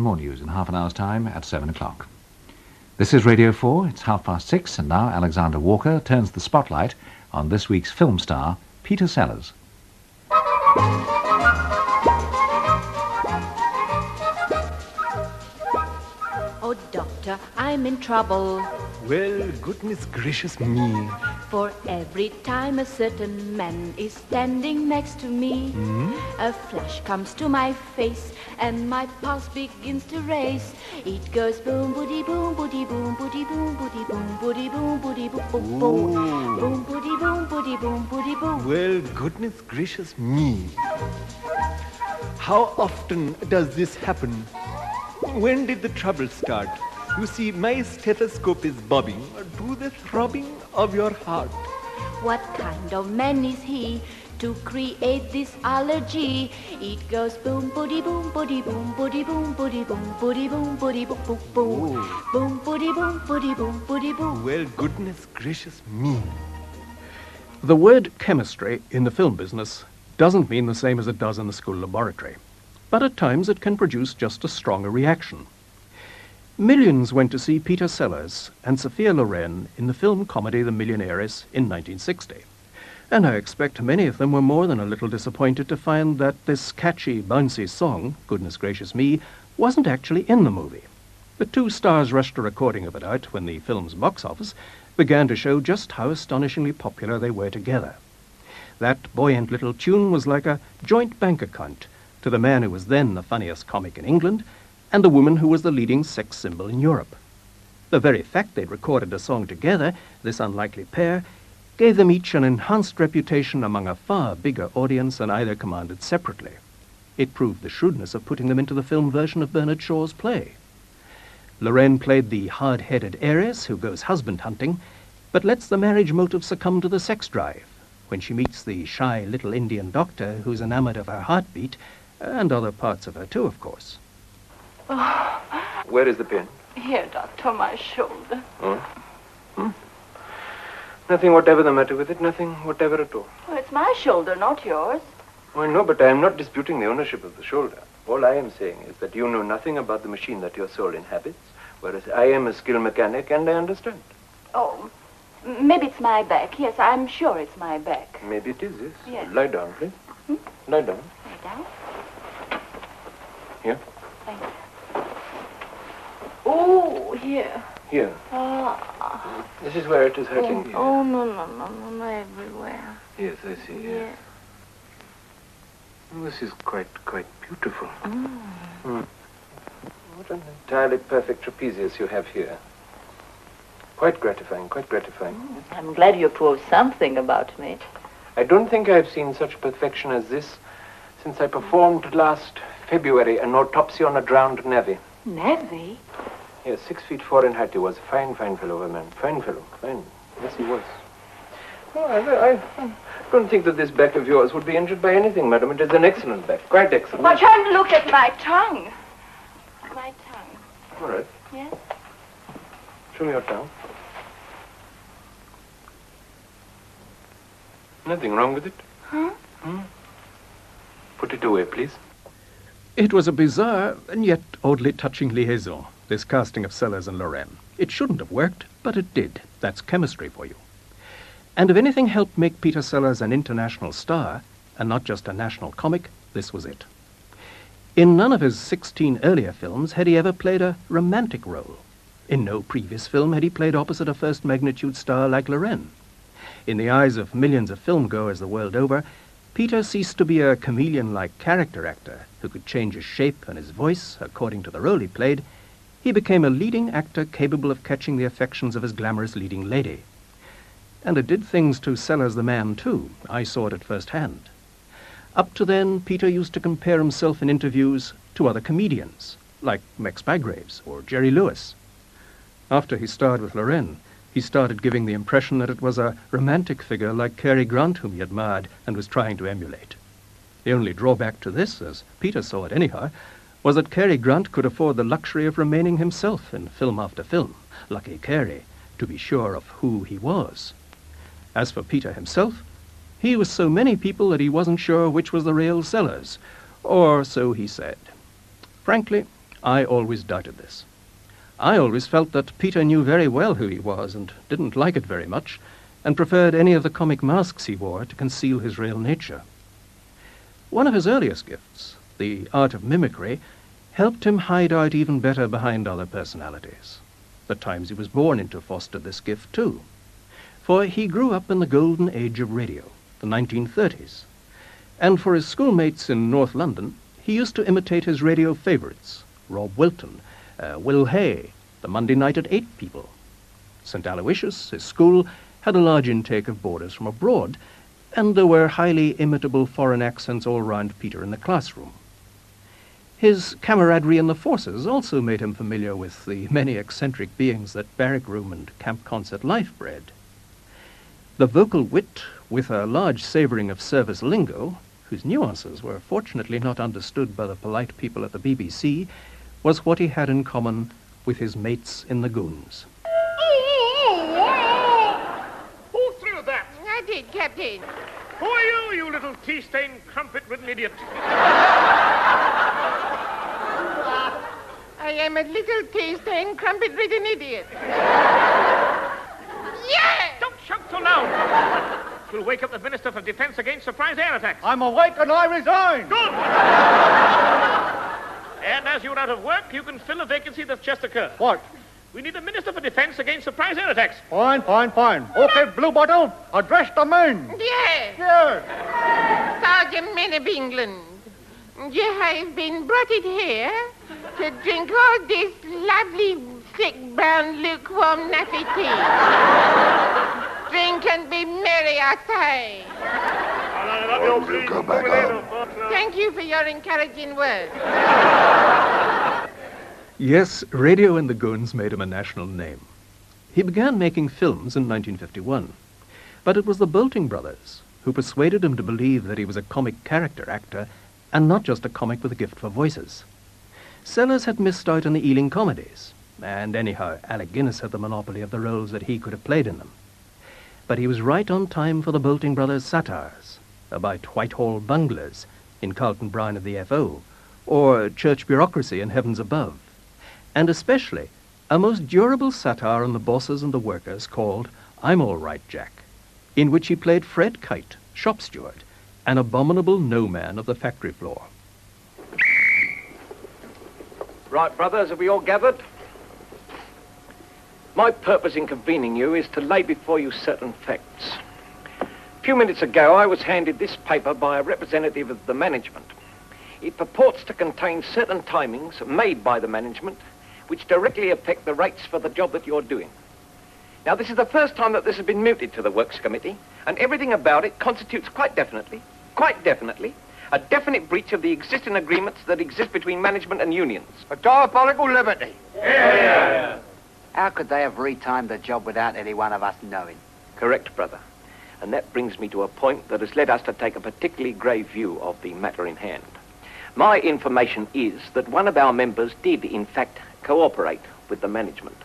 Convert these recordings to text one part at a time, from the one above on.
and more news in half an hour's time at 7 o'clock. This is Radio 4, it's 6:30, and now Alexander Walker turns the spotlight on this week's film star, Peter Sellers. Oh, doctor, I'm in trouble. Well, goodness gracious me. For every time a certain man is standing next to me, a flash comes to my face and my pulse begins to race. It goes boom, boody, boom, boody, boom, boody, boom, boody, boom, boody, boom, boody, boom, boom, boom, boom, boody, boom, boody, boom, boody, boom. Well, goodness gracious me. How often does this happen? When did the trouble start? You see, my stethoscope is bobbing to the throbbing of your heart. What kind of man is he to create this allergy? It goes boom, boody, boom, boody, boom, boody, boom, boody, boom, boody, boom, boody, boom, boom, boom, boom, boody, boom, boody, boom, boody, boom. Well, goodness gracious me. The word chemistry in the film business doesn't mean the same as it does in the school laboratory, but at times it can produce just a stronger reaction. Millions went to see Peter Sellers and Sophia Loren in the film comedy The Millionairess in 1960. And I expect many of them were more than a little disappointed to find that this catchy, bouncy song, Goodness Gracious Me, wasn't actually in the movie. The two stars rushed a recording of it out when the film's box office began to show just how astonishingly popular they were together. That buoyant little tune was like a joint bank account to the man who was then the funniest comic in England and the woman who was the leading sex symbol in Europe. The very fact they'd recorded a song together, this unlikely pair, gave them each an enhanced reputation among a far bigger audience than either commanded separately. It proved the shrewdness of putting them into the film version of Bernard Shaw's play. Loren played the hard-headed heiress who goes husband hunting, but lets the marriage motive succumb to the sex drive when she meets the shy little Indian doctor who's enamored of her heartbeat, and other parts of her too, of course. Oh. Where is the pin? Here, doctor, my shoulder. Oh? Nothing whatever the matter with it, nothing whatever at all. Oh, it's my shoulder, not yours. Oh, I know, but I am not disputing the ownership of the shoulder. All I am saying is that you know nothing about the machine that your soul inhabits, whereas I am a skilled mechanic and I understand. Oh, maybe it's my back. Yes, I'm sure it's my back. Maybe it is, yes. Yes. Lie down, please. Lie down. Lie down. Here. Thank you. Oh, here. Here. Ah. This is where it is hurting you. Oh, no, everywhere. Yes, I see, yes. Oh, this is quite beautiful. What an entirely perfect trapezius you have here. Quite gratifying, quite gratifying. I'm glad you proved something about me. I don't think I've seen such perfection as this since I performed last February an autopsy on a drowned navvy. Navvy? Yes, 6 feet 4 in height. He was a fine fellow, a man. Fine fellow, fine. Yes, he was. Oh, I don't think that this back of yours would be injured by anything, madam. It is an excellent back, quite excellent. But don't look at my tongue. My tongue. All right. Yes? Show me your tongue. Nothing wrong with it. Huh? Put it away, please. It was a bizarre and yet oddly touching liaison, this casting of Sellers and Loren. It shouldn't have worked, but it did. That's chemistry for you. And if anything helped make Peter Sellers an international star, and not just a national comic, this was it. In none of his 16 earlier films had he ever played a romantic role. In no previous film had he played opposite a first-magnitude star like Loren. In the eyes of millions of film-goers the world over, Peter ceased to be a chameleon-like character actor who could change his shape and his voice according to the role he played. He became a leading actor capable of catching the affections of his glamorous leading lady. And it did things to Sellers the man, too. I saw it at first hand. Up to then, Peter used to compare himself in interviews to other comedians, like Max Bygraves or Jerry Lewis. After he starred with Loren, he started giving the impression that it was a romantic figure like Cary Grant whom he admired and was trying to emulate. The only drawback to this, as Peter saw it anyhow, was that Cary Grant could afford the luxury of remaining himself in film after film. Lucky Cary, to be sure of who he was. As for Peter himself, he was so many people that he wasn't sure which was the real Sellers, or so he said. Frankly, I always doubted this. I always felt that Peter knew very well who he was and didn't like it very much, and preferred any of the comic masks he wore to conceal his real nature. One of his earliest gifts, the art of mimicry, helped him hide out even better behind other personalities. The times he was born into fostered this gift too, for he grew up in the golden age of radio, the 1930s, and for his schoolmates in North London, he used to imitate his radio favourites, Rob Wilton, Will Hay, the Monday Night at 8 people. St. Aloysius, his school, had a large intake of boarders from abroad, and there were highly imitable foreign accents all round Peter in the classroom. His camaraderie in the forces also made him familiar with the many eccentric beings that barrack room and camp concert life bred. The vocal wit, with a large savouring of service lingo, whose nuances were fortunately not understood by the polite people at the BBC, was what he had in common with his mates in the Goons. Who threw that? I did, Captain. Who are you little tea-stained, crumpet-ridden idiot? I am a little tea-stained, crumpet-ridden idiot. Yeah! Don't shout so loud. You'll wake up the Minister for Defence against surprise air attacks. I'm awake and I resign. Good! And as you're out of work, you can fill a vacancy that's just occurred. What? We need a Minister for Defence against surprise air attacks. Fine. Okay, Blue Bottle, address the men. Yes. Yes. Sergeant Men of England, you have been brought it here to drink all this lovely, thick, brown, lukewarm nappy tea. Drink and be merry, I say. Thank you for your encouraging words. Yes, radio and the Goons made him a national name. He began making films in 1951, but it was the Bolting brothers who persuaded him to believe that he was a comic character actor and not just a comic with a gift for voices. Sellers had missed out on the Ealing comedies, and anyhow, Alec Guinness had the monopoly of the roles that he could have played in them. But he was right on time for the Bolting brothers' satires about Whitehall bunglers in Carlton Brown of the FO, or church bureaucracy in Heavens Above, and especially a most durable satire on the bosses and the workers called I'm All Right, Jack, in which he played Fred Kite, shop steward, an abominable no-man of the factory floor. Right, brothers, have we all gathered? My purpose in convening you is to lay before you certain facts. A few minutes ago, I was handed this paper by a representative of the management. It purports to contain certain timings made by the management which directly affect the rates for the job that you're doing. Now, this is the first time that this has been mooted to the Works Committee, and everything about it constitutes quite definitely, a definite breach of the existing agreements that exist between management and unions. A diabolical liberty. Yeah. How could they have retimed the job without any one of us knowing? Correct, brother. And that brings me to a point that has led us to take a particularly grave view of the matter in hand. My information is that one of our members did, in fact, cooperate with the management.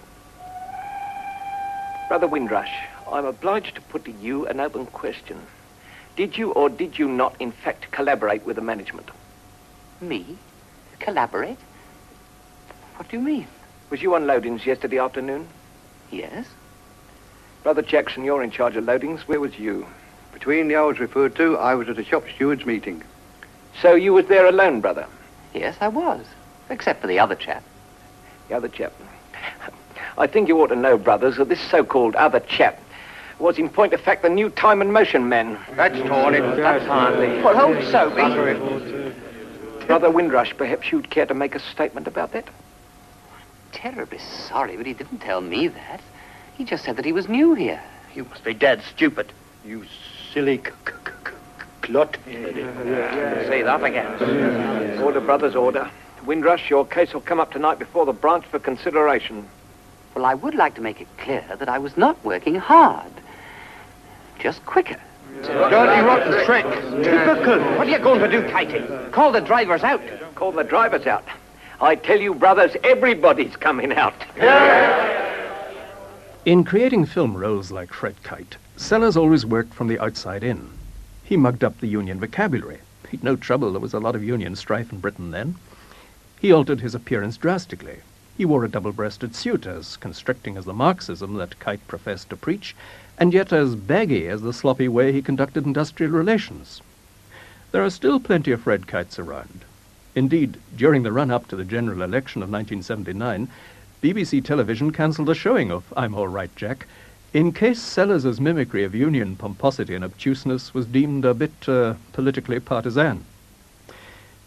Brother Windrush, I'm obliged to put to you an open question. Did you or did you not, in fact, collaborate with the management? Me? Collaborate? What do you mean? Was you on loadings yesterday afternoon? Yes. Brother Jackson, you're in charge of loadings. Where was you? Between the hours referred to, I was at a shop steward's meeting. So you was there alone, brother? Yes, I was. Except for the other chap. The other chap? I think you ought to know, brothers, that this so-called other chap was, in point of fact, the new time and motion man. That's torn it. That's hardly. Well, hold Sophie. Brother Windrush, perhaps you'd care to make a statement about that? Terribly sorry, but he didn't tell me that. He just said that he was new here. You must be dead stupid. You silly clot. Say that again. Order, brothers, order. Windrush, your case will come up tonight before the branch for consideration. Well, I would like to make it clear that I was not working hard. Just quicker. Dirty, rotten trick. Typical. What are you going to do, Kitey? Call the drivers out. Call the drivers out. I tell you, brothers, everybody's coming out. In creating film roles like Fred Kite, Sellers always worked from the outside in. He mugged up the union vocabulary. He'd no trouble, there was a lot of union strife in Britain then. He altered his appearance drastically. He wore a double-breasted suit, as constricting as the Marxism that Kite professed to preach, and yet as baggy as the sloppy way he conducted industrial relations. There are still plenty of red kites around. Indeed, during the run-up to the general election of 1979, BBC Television cancelled a showing of I'm All Right, Jack, in case Sellers' mimicry of Union pomposity and obtuseness was deemed a bit politically partisan.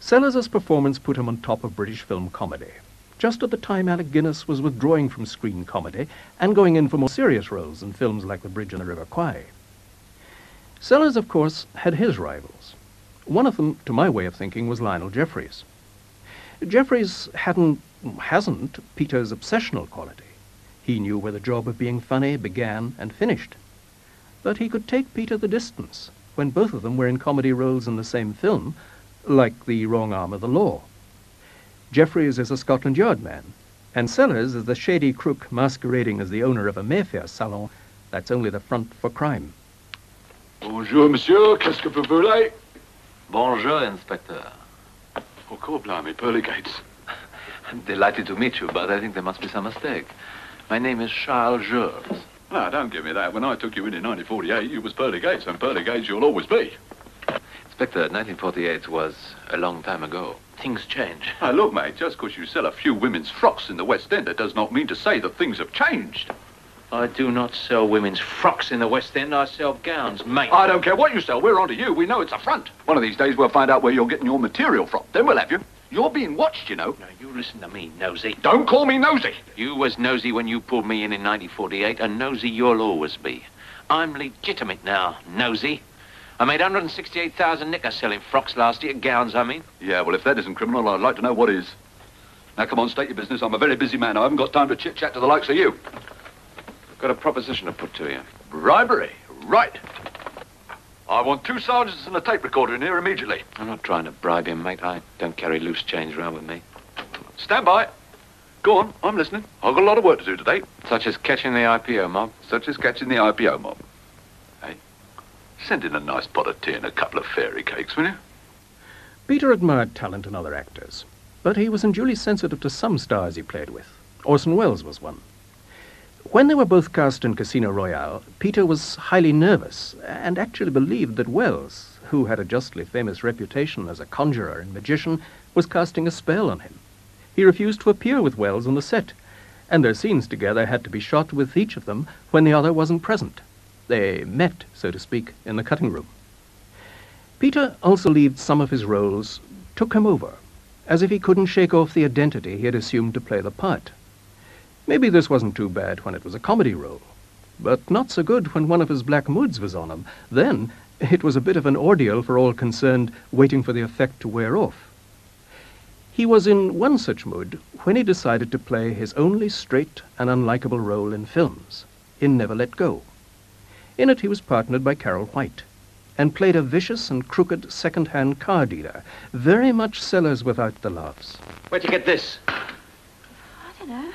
Sellers' performance put him on top of British film comedy, just at the time Alec Guinness was withdrawing from screen comedy and going in for more serious roles in films like The Bridge on the River Kwai. Sellers, of course, had his rivals. One of them, to my way of thinking, was Lionel Jeffries. Jeffries hasn't Peter's obsessional quality. He knew where the job of being funny began and finished. But he could take Peter the distance when both of them were in comedy roles in the same film, like The Wrong Arm of the Law. Jeffries is a Scotland Yard man, and Sellers is the shady crook masquerading as the owner of a Mayfair salon that's only the front for crime. Bonjour, monsieur. Qu'est-ce que vous voulez? Bonjour, Inspector. Oh, God blimey, Pearly Gates. I'm delighted to meet you, but I think there must be some mistake. My name is Charles Georges. No, don't give me that. When I took you in 1948, you was Pearly Gates, and Pearly Gates you'll always be. Inspector, 1948 was a long time ago. Things change. Now, look, mate, just because you sell a few women's frocks in the West End, that does not mean to say that things have changed. I do not sell women's frocks in the West End. I sell gowns, mate. I don't care what you sell. We're onto you. We know it's a front. One of these days, we'll find out where you're getting your material from. Then we'll have you. You're being watched, you know. Now, you listen to me, nosy. Don't call me nosy. You was nosy when you pulled me in 1948, and nosy you'll always be. I'm legitimate now, nosy. I made 168,000 knickers selling frocks last year, gowns, I mean. Yeah, well, if that isn't criminal, I'd like to know what is. Now, come on, state your business. I'm a very busy man. I haven't got time to chit-chat to the likes of you. Got a proposition to put to you. Bribery? Right. I want 2 sergeants and a tape recorder in here immediately. I'm not trying to bribe him, mate. I don't carry loose change around with me. Stand by. Go on, I'm listening. I've got a lot of work to do today. Such as catching the IPO mob. Such as catching the IPO mob. Hey, send in a nice pot of tea and a couple of fairy cakes, will you? Peter admired talent in other actors, but he was unduly sensitive to some stars he played with. Orson Welles was one. When they were both cast in Casino Royale, Peter was highly nervous and actually believed that Welles, who had a justly famous reputation as a conjurer and magician, was casting a spell on him. He refused to appear with Welles on the set, and their scenes together had to be shot with each of them when the other wasn't present. They met, so to speak, in the cutting room. Peter also believed some of his roles took him over, as if he couldn't shake off the identity he had assumed to play the part. Maybe this wasn't too bad when it was a comedy role, but not so good when one of his black moods was on him. Then it was a bit of an ordeal for all concerned, waiting for the effect to wear off. He was in one such mood when he decided to play his only straight and unlikable role in films, in Never Let Go. In it he was partnered by Carol White, and played a vicious and crooked second-hand car dealer, very much Sellers without the laughs. Where'd you get this? I don't know.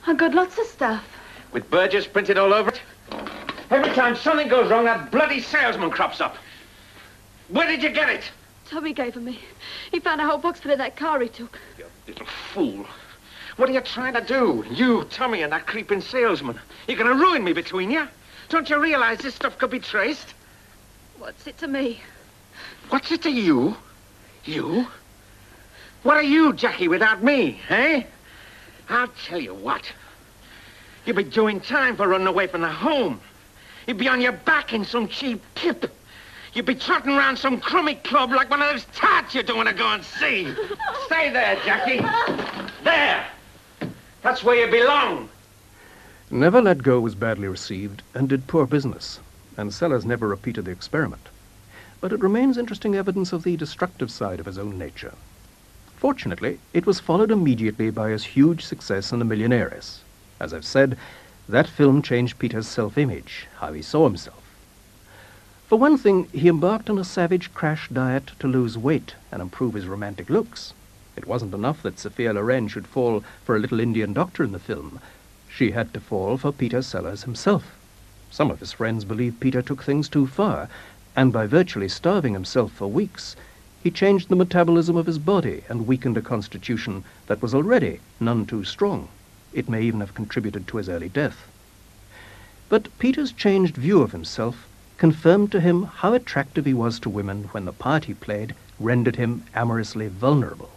I got lots of stuff. With Burgess printed all over it? Every time something goes wrong, that bloody salesman crops up. Where did you get it? Tommy gave it me. He found a whole box full of that car he took. You little fool. What are you trying to do? You, Tommy, and that creeping salesman. You're going to ruin me between you. Don't you realize this stuff could be traced? What's it to me? What's it to you? You? What are you, Jackie, without me, eh? I'll tell you what. You'd be doing time for running away from the home. You'd be on your back in some cheap tip. You'd be trotting around some crummy club like one of those tarts you don't want to go and see. Stay there, Jackie. There. That's where you belong. Never Let Go was badly received and did poor business, and Sellers never repeated the experiment. But it remains interesting evidence of the destructive side of his own nature. Fortunately, it was followed immediately by his huge success in The Millionairess. As I've said, that film changed Peter's self-image, how he saw himself. For one thing, he embarked on a savage crash diet to lose weight and improve his romantic looks. It wasn't enough that Sophia Loren should fall for a little Indian doctor in the film. She had to fall for Peter Sellers himself. Some of his friends believed Peter took things too far, and by virtually starving himself for weeks, He changed the metabolism of his body and weakened a constitution that was already none too strong. It may even have contributed to his early death. But Peter's changed view of himself confirmed to him how attractive he was to women when the part he played rendered him amorously vulnerable.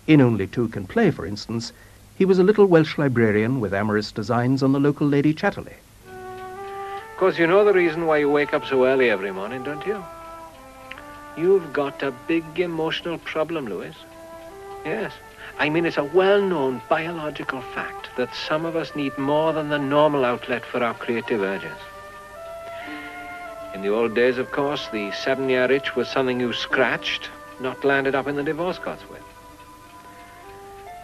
In Only Two Can Play, for instance, he was a little Welsh librarian with amorous designs on the local Lady Chatterley. Of course, you know the reason why you wake up so early every morning, don't you? You've got a big emotional problem, Louis. Yes. I mean, it's a well-known biological fact that some of us need more than the normal outlet for our creative urges. In the old days, of course, the 7-year itch was something you scratched, not landed up in the divorce courts with.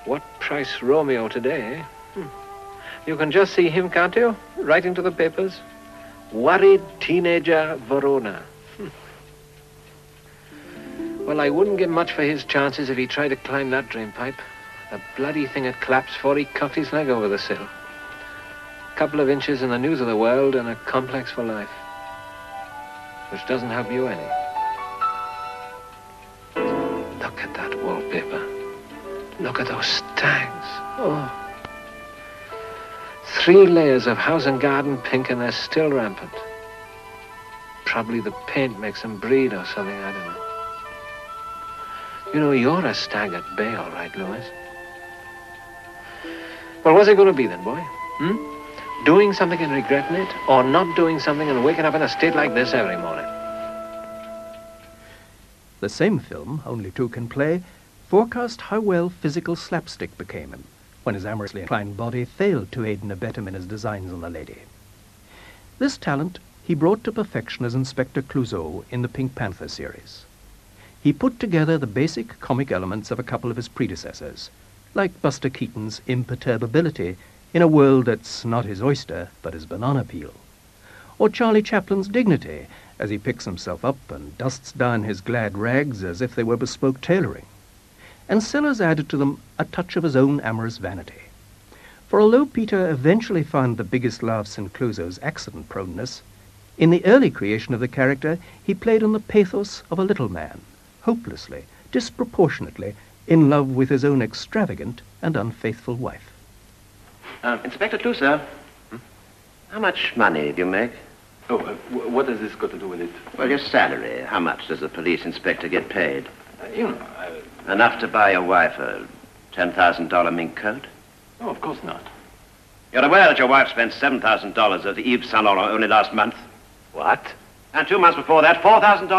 What price Romeo today, eh? You can just see him, can't you? Writing to the papers. Worried teenager Verona. Well, I wouldn't give much for his chances if he tried to climb that drainpipe. The bloody thing had collapsed before he cocked his leg over the sill. A couple of inches in the news of the world and a complex for life. Which doesn't help you any. Look at that wallpaper. Look at those stags. Oh. 3 layers of house and garden pink and they're still rampant. Probably the paint makes them breed or something, I don't know. You know, you're a stag at bay, all right, Louis. Well, what's it going to be then, boy? Doing something and regretting it, or not doing something and waking up in a state like this every morning? The same film, Only Two Can Play, forecast how well physical slapstick became him when his amorously inclined body failed to aid and abet him in his designs on the lady. This talent he brought to perfection as Inspector Clouseau in the Pink Panther series. He put together the basic comic elements of a couple of his predecessors, like Buster Keaton's imperturbability in a world that's not his oyster, but his banana peel, or Charlie Chaplin's dignity as he picks himself up and dusts down his glad rags as if they were bespoke tailoring. And Sellers added to them a touch of his own amorous vanity. For although Peter eventually found the biggest laughs in Clouseau's accident-proneness, in the early creation of the character he played on the pathos of a little man, hopelessly, disproportionately, in love with his own extravagant and unfaithful wife. Inspector Clouseau, how much money do you make? Oh, what has this got to do with it? Well, your salary. How much does the police inspector get paid? You know, Enough to buy your wife a $10,000 mink coat? Oh, of course not. You're aware that your wife spent $7,000 at the Yves Saint Laurent only last month? What? And 2 months before that, $4,000?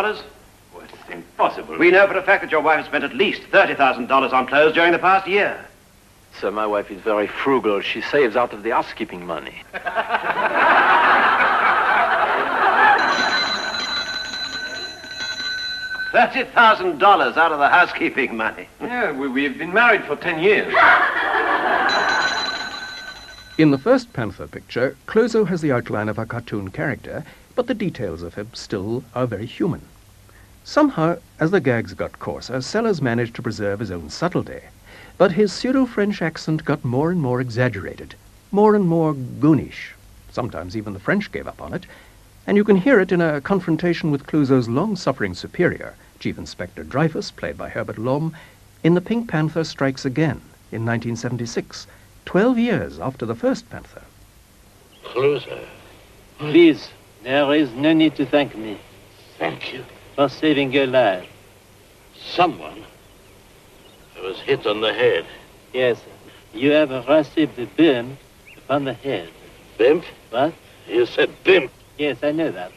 Well, it's impossible. We know for a fact that your wife has spent at least $30,000 on clothes during the past year. Sir, my wife is very frugal. She saves out of the housekeeping money. $30,000 out of the housekeeping money. Yeah, we've been married for 10 years. In the first Panther picture, Clouseau has the outline of a cartoon character, but the details of him still are very human. Somehow, as the gags got coarser, Sellers managed to preserve his own subtlety, but his pseudo-French accent got more and more exaggerated, more and more goonish. Sometimes even the French gave up on it, and you can hear it in a confrontation with Clouseau's long-suffering superior, Chief Inspector Dreyfus, played by Herbert Lom, in The Pink Panther Strikes Again in 1976, 12 years after the first Panther. Clouseau. Please, there is no need to thank me. Thank you. For saving your life. Someone was hit on the head. Yes, you have received a bump upon the head. Bimp? What? You said bimp. Yes, I know that.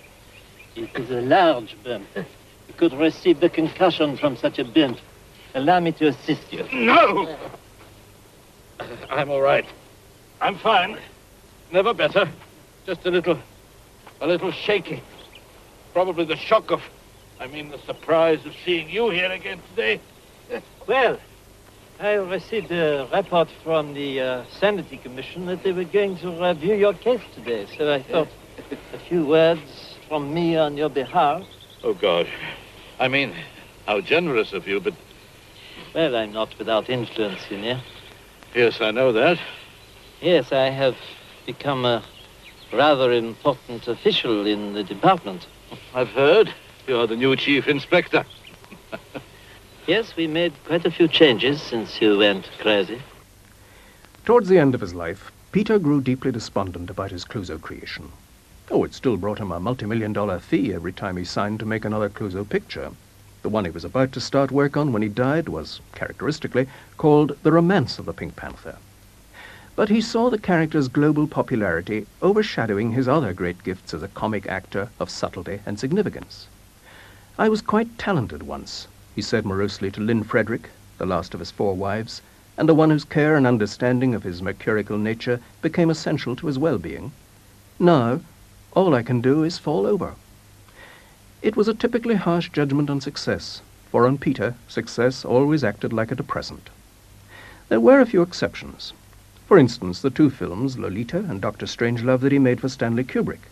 It is a large bump. You could receive the concussion from such a bump. Allow me to assist you. No! I'm all right. I'm fine. Never better. Just a little shaky. Probably the shock of, the surprise of seeing you here again today. Well, I received a report from the Sanity Commission that they were going to review your case today, so I thought a few words from me on your behalf. Oh, God. How generous of you, but... Well, I'm not without influence, you know. Yes, I know that. Yes, I have become a rather important official in the department. I've heard. You're the new chief inspector. Yes, we made quite a few changes since you went crazy. Towards the end of his life, Peter grew deeply despondent about his Clouseau creation. Oh, it still brought him a multi-million-dollar fee every time he signed to make another Clouseau picture. The one he was about to start work on when he died was, characteristically, called The Romance of the Pink Panther. But he saw the character's global popularity overshadowing his other great gifts as a comic actor of subtlety and significance. "I was quite talented once," he said morosely to Lynn Frederick, the last of his 4 wives, and the one whose care and understanding of his mercurial nature became essential to his well-being. "Now, all I can do is fall over." It was a typically harsh judgment on success, for on Peter, success always acted like a depressant. There were a few exceptions. For instance, the 2 films, Lolita and Dr. Strangelove, that he made for Stanley Kubrick.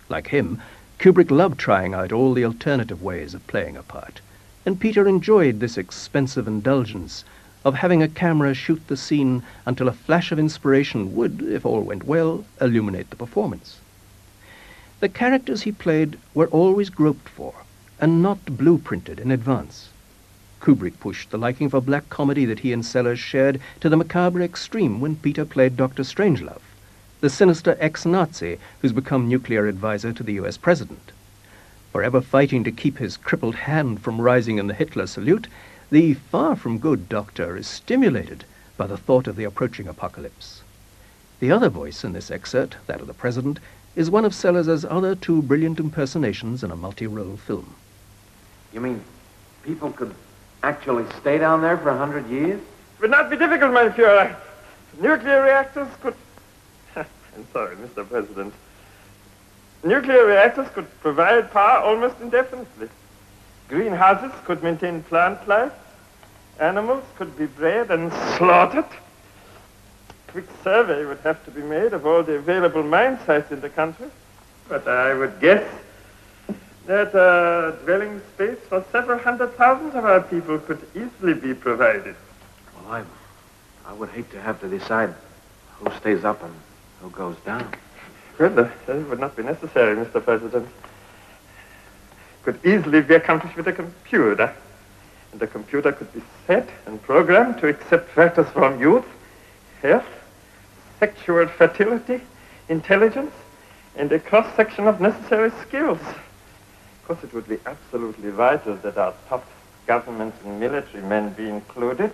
Like him, Kubrick loved trying out all the alternative ways of playing a part, and Peter enjoyed this expensive indulgence of having a camera shoot the scene until a flash of inspiration would, if all went well, illuminate the performance. The characters he played were always groped for, and not blueprinted in advance. Kubrick pushed the liking for black comedy that he and Sellers shared to the macabre extreme when Peter played Dr. Strangelove, the sinister ex-Nazi who's become nuclear advisor to the US president. Forever fighting to keep his crippled hand from rising in the Hitler salute, the far-from-good doctor is stimulated by the thought of the approaching apocalypse. The other voice in this excerpt, that of the president, is one of Sellers's other 2 brilliant impersonations in a multi-role film. You mean people could actually stay down there for 100 years? It would not be difficult, my Fuhrer. Nuclear reactors could... I'm sorry, Mr. President. Nuclear reactors could provide power almost indefinitely. Greenhouses could maintain plant life. Animals could be bred and slaughtered. Quick survey would have to be made of all the available mine sites in the country. But I would guess that dwelling space for several 100,000 of our people could easily be provided. Well, I would hate to have to decide who stays up and who goes down. Well, that would not be necessary, Mr. President. Could easily be accomplished with a computer. And the computer could be set and programmed to accept factors from youth, health, sexual fertility, intelligence, and a cross-section of necessary skills. Of course, it would be absolutely vital that our top government and military men be included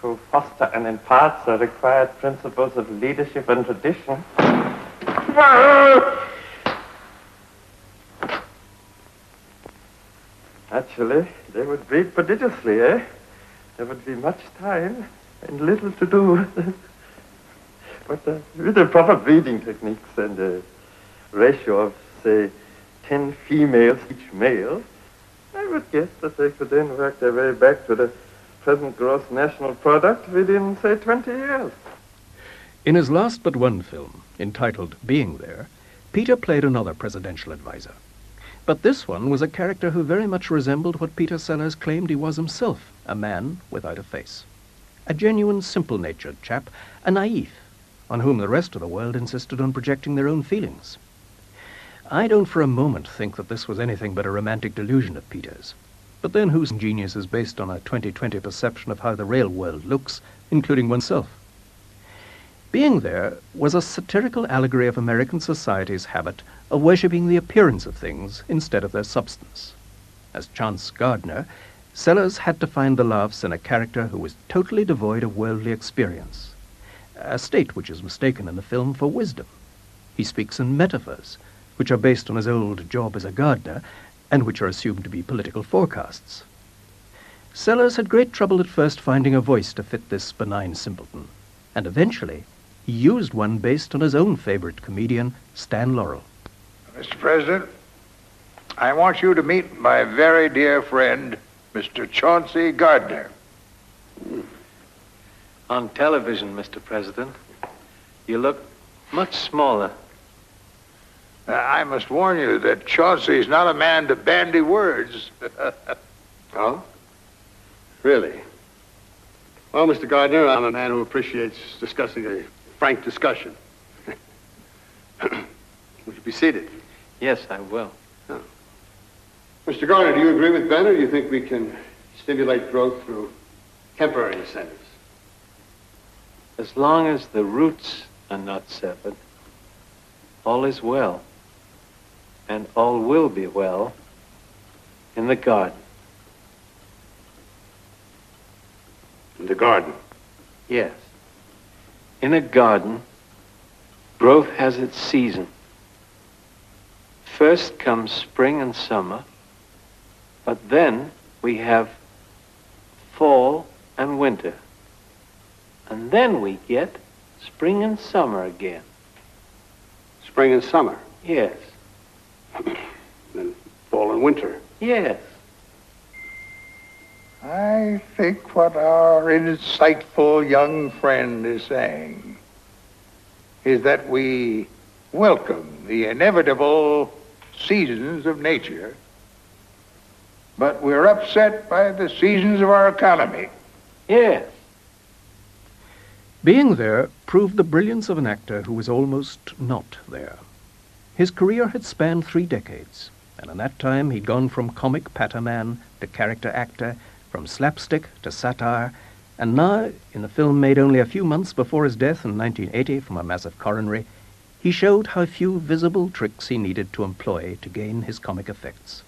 to foster and impart the required principles of leadership and tradition. Actually, they would breed prodigiously, eh? There would be much time and little to do. But with the proper breeding techniques and a ratio of, say, 10 females each male, I would guess that they could then work their way back to the present gross national product within, say, 20 years. In his last but one film, entitled Being There, Peter played another presidential advisor. But this one was a character who very much resembled what Peter Sellers claimed he was himself, a man without a face. A genuine, simple-natured chap, a naïf, on whom the rest of the world insisted on projecting their own feelings. I don't for a moment think that this was anything but a romantic delusion of Peter's. But then whose genius is based on a 20/20 perception of how the real world looks, including oneself? Being There was a satirical allegory of American society's habit of worshipping the appearance of things instead of their substance. As Chance Gardner, Sellers had to find the laughs in a character who was totally devoid of worldly experience, a state which is mistaken in the film for wisdom. He speaks in metaphors, which are based on his old job as a gardener, and which are assumed to be political forecasts. Sellers had great trouble at first finding a voice to fit this benign simpleton, and eventually he used one based on his own favorite comedian, Stan Laurel. Mr. President, I want you to meet my very dear friend, Mr. Chauncey Gardner. On television, Mr. President, you look much smaller. I must warn you that Chauncey's not a man to bandy words. Oh? Really? Well, Mr. Gardner, I'm a man who appreciates discussing a frank discussion. Would you be seated? Yes, I will. Oh. Mr. Gardner, do you agree with Ben, or do you think we can stimulate growth through temporary incentives. As long as the roots are not severed, all is well, and all will be well in the garden. In the garden? Yes. In a garden, growth has its season. First comes spring and summer, but then we have fall and winter. And then we get spring and summer again. Spring and summer? Yes. Then fall and winter? Yes. I think what our insightful young friend is saying is that we welcome the inevitable seasons of nature, but we're upset by the seasons of our economy. Yes. Being there proved the brilliance of an actor who was almost not there. His career had spanned 3 decades, and in that time he'd gone from comic patter-man to character actor, from slapstick to satire, and now, in the film made only a few months before his death in 1980 from a massive coronary, he showed how few visible tricks he needed to employ to gain his comic effects.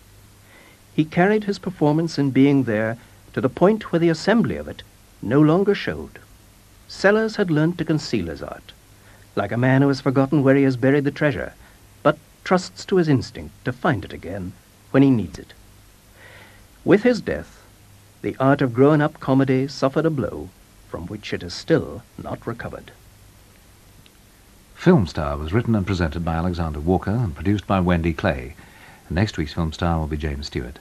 He carried his performance in Being There to the point where the assembly of it no longer showed. Sellers had learned to conceal his art, like a man who has forgotten where he has buried the treasure, but trusts to his instinct to find it again when he needs it. With his death, the art of grown-up comedy suffered a blow from which it is still not recovered. Film Star was written and presented by Alexander Walker and produced by Wendy Clay. Next week's Film Star will be James Stewart.